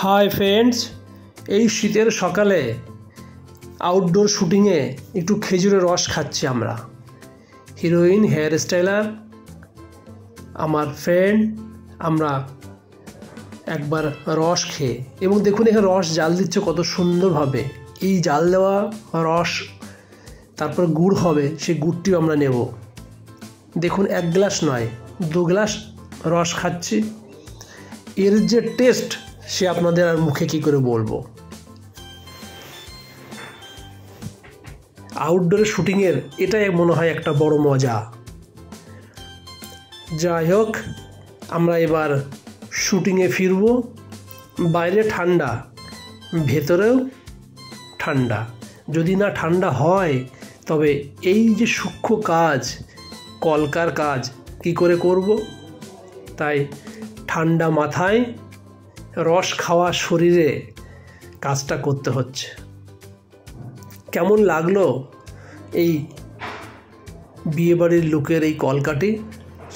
Hi friends, এই শীতের সকালে আউটডোর শুটিংয়ে একটু খেজুরের রস খাচ্ছি আমরা। হিরোইন, হেয়ার স্টাইলার, আমার ফ্রেন্ড, আমরা একবার রস খেয়ে, এবং দেখুন এখানে রস জাল দিচ্ছে কত সুন্দরভাবে। এই জাল দেওয়া রস তারপর গুড় হবে, সেই গুড়টিও আমরা নেব। দেখুন 1 গ্লাস নয় 2 গ্লাস রস খাচ্ছি। এর যে টেস্ট সে আপনাদের আর মুখে কি করে বলবো। আউটডোরে শুটিংয়ের এটাই মনে হয় একটা বড় মজা। যাই হোক, আমরা এবার শুটিংয়ে ফিরব। বাইরে ঠান্ডা, ভেতরেও ঠান্ডা। যদি না ঠান্ডা হয় তবে এই যে সূক্ষ্ম কাজ, কলকার কাজ কি করে করব। তাই ঠান্ডা মাথায় রস খাওয়া শরীরে কাজটা করতে হচ্ছে। কেমন লাগলো এই বিয়েবাড়ির লুকের এই কলকাটি,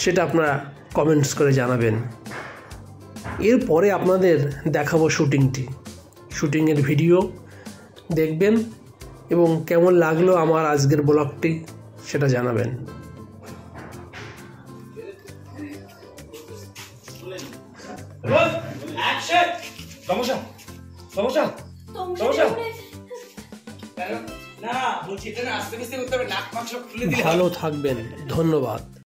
সেটা আপনারা কমেন্টস করে জানাবেন। এরপরে আপনাদের দেখাবো শুটিংয়ের ভিডিও দেখবেন, এবং কেমন লাগলো আমার আজকের ব্লগটি সেটা জানাবেন। ভালো থাকবেন, ধন্যবাদ।